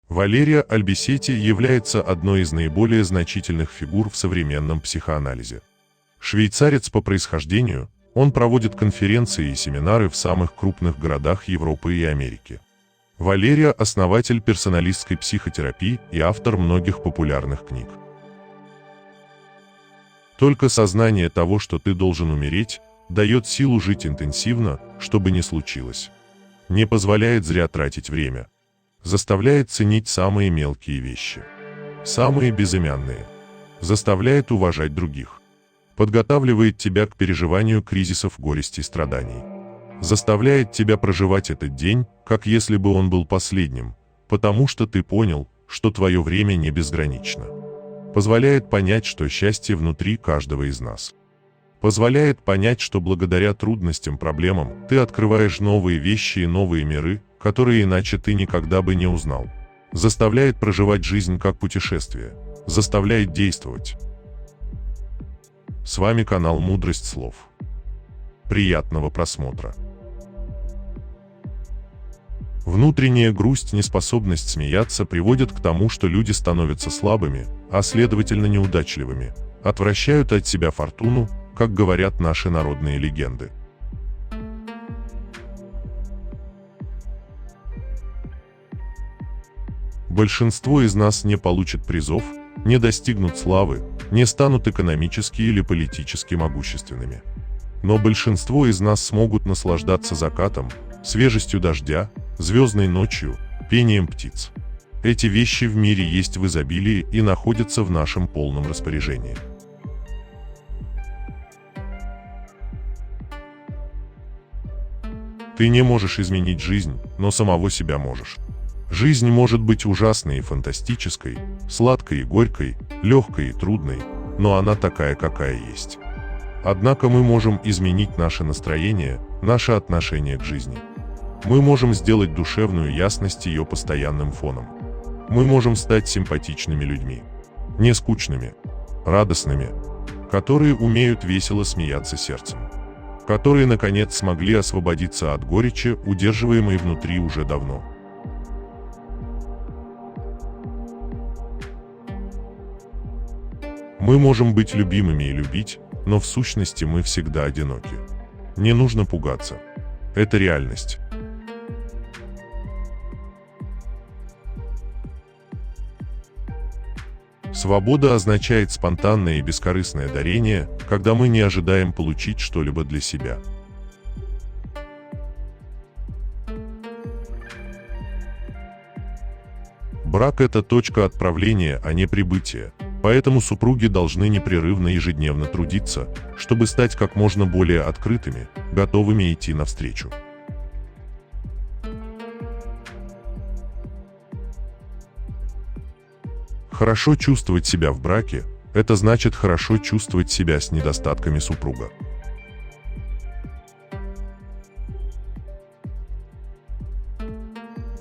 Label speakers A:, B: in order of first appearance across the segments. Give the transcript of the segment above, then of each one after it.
A: Валерия Альбисетти является одной из наиболее значительных фигур в современном психоанализе. Швейцарец по происхождению, он проводит конференции и семинары в самых крупных городах Европы и Америки. Валерия – основатель персоналистской психотерапии и автор многих популярных книг. Только сознание того, что ты должен умереть, дает силу жить интенсивно, что бы ни случилось. Не позволяет зря тратить время. Заставляет ценить самые мелкие вещи. Самые безымянные. Заставляет уважать других. Подготавливает тебя к переживанию кризисов, горести и страданий. Заставляет тебя проживать этот день, как если бы он был последним, потому что ты понял, что твое время не безгранично. Позволяет понять, что счастье внутри каждого из нас. Позволяет понять, что благодаря трудностям, проблемам, ты открываешь новые вещи и новые миры, которые иначе ты никогда бы не узнал. Заставляет проживать жизнь как путешествие. Заставляет действовать. С вами канал «Мудрость слов». Приятного просмотра. Внутренняя грусть, неспособность смеяться приводит к тому, что люди становятся слабыми, а следовательно неудачливыми, отвращают от себя фортуну, как говорят наши народные легенды. Большинство из нас не получат призов, не достигнут славы, не станут экономически или политически могущественными. Но большинство из нас смогут наслаждаться закатом, свежестью дождя, звездной ночью, пением птиц. Эти вещи в мире есть в изобилии и находятся в нашем полном распоряжении. Ты не можешь изменить жизнь, но самого себя можешь. Жизнь может быть ужасной и фантастической, сладкой и горькой, легкой и трудной, но она такая, какая есть. Однако мы можем изменить наше настроение, наше отношение к жизни. Мы можем сделать душевную ясность ее постоянным фоном. Мы можем стать симпатичными людьми, не скучными, радостными, которые умеют весело смеяться сердцем, которые, наконец, смогли освободиться от горечи, удерживаемой внутри уже давно. Мы можем быть любимыми и любить, но в сущности мы всегда одиноки. Не нужно пугаться. Это реальность. Свобода означает спонтанное и бескорыстное дарение, когда мы не ожидаем получить что-либо для себя. Брак – это точка отправления, а не прибытия. Поэтому супруги должны непрерывно ежедневно трудиться, чтобы стать как можно более открытыми, готовыми идти навстречу. Хорошо чувствовать себя в браке – это значит хорошо чувствовать себя с недостатками супруга.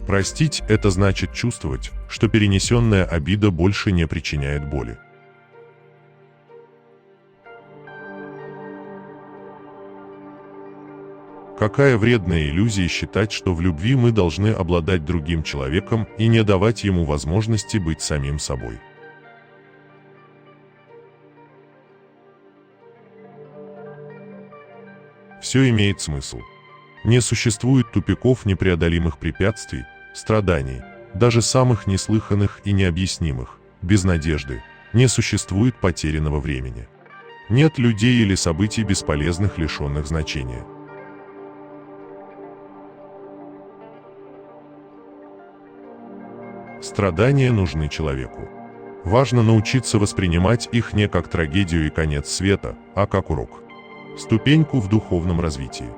A: Простить – это значит чувствовать, что перенесенная обида больше не причиняет боли. Какая вредная иллюзия считать, что в любви мы должны обладать другим человеком и не давать ему возможности быть самим собой. Все имеет смысл. Не существует тупиков, непреодолимых препятствий, страданий, даже самых неслыханных и необъяснимых, без надежды, не существует потерянного времени. Нет людей или событий бесполезных, лишенных значения. Страдания нужны человеку. Важно научиться воспринимать их не как трагедию и конец света, а как урок. Ступеньку в духовном развитии.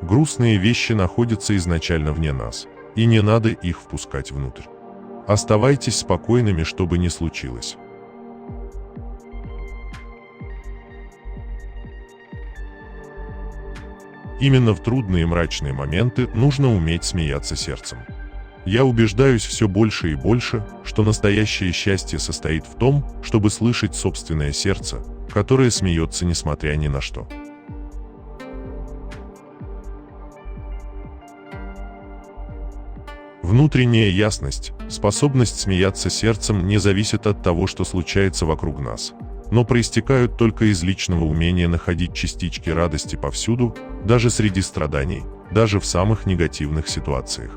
A: Грустные вещи находятся изначально вне нас, и не надо их впускать внутрь. Оставайтесь спокойными, что бы ни случилось. Именно в трудные и мрачные моменты нужно уметь смеяться сердцем. Я убеждаюсь все больше и больше, что настоящее счастье состоит в том, чтобы слышать собственное сердце, которое смеется несмотря ни на что. Внутренняя ясность, способность смеяться сердцем не зависит от того, что случается вокруг нас, но проистекают только из личного умения находить частички радости повсюду, даже среди страданий, даже в самых негативных ситуациях.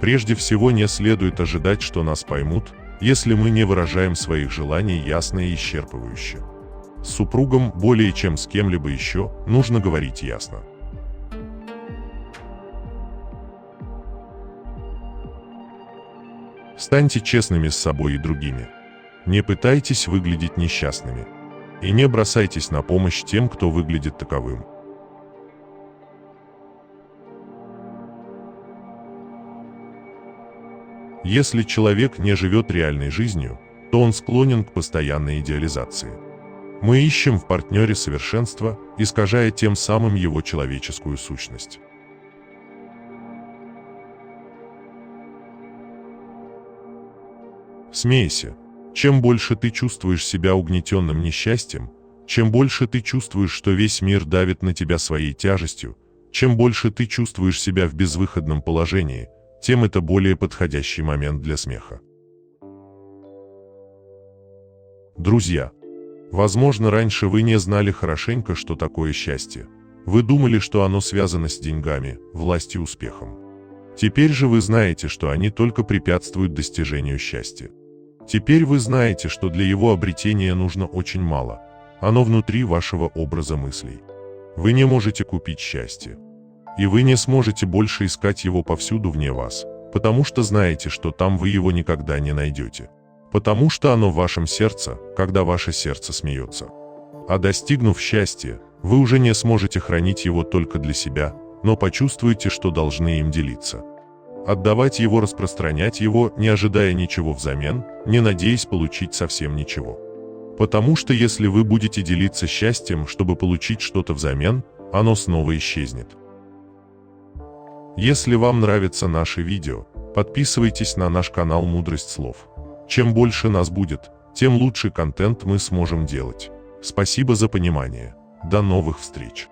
A: Прежде всего, не следует ожидать, что нас поймут, если мы не выражаем своих желаний ясно и исчерпывающе. С супругом, более чем с кем-либо еще, нужно говорить ясно. Станьте честными с собой и другими. Не пытайтесь выглядеть несчастными. И не бросайтесь на помощь тем, кто выглядит таковым. Если человек не живет реальной жизнью, то он склонен к постоянной идеализации. Мы ищем в партнере совершенство, искажая тем самым его человеческую сущность. Смейся. Чем больше ты чувствуешь себя угнетенным несчастьем, чем больше ты чувствуешь, что весь мир давит на тебя своей тяжестью, чем больше ты чувствуешь себя в безвыходном положении, тем это более подходящий момент для смеха. Друзья, возможно, раньше вы не знали хорошенько, что такое счастье. Вы думали, что оно связано с деньгами, властью и успехом. Теперь же вы знаете, что они только препятствуют достижению счастья. Теперь вы знаете, что для его обретения нужно очень мало. Оно внутри вашего образа мыслей. Вы не можете купить счастье. И вы не сможете больше искать его повсюду вне вас, потому что знаете, что там вы его никогда не найдете. Потому что оно в вашем сердце, когда ваше сердце смеется. А достигнув счастья, вы уже не сможете хранить его только для себя, но почувствуете, что должны им делиться. Отдавать его, распространять его, не ожидая ничего взамен, не надеясь получить совсем ничего. Потому что если вы будете делиться счастьем, чтобы получить что-то взамен, оно снова исчезнет. Если вам нравится наше видео, подписывайтесь на наш канал «Мудрость слов». Чем больше нас будет, тем лучше контент мы сможем делать. Спасибо за понимание. До новых встреч!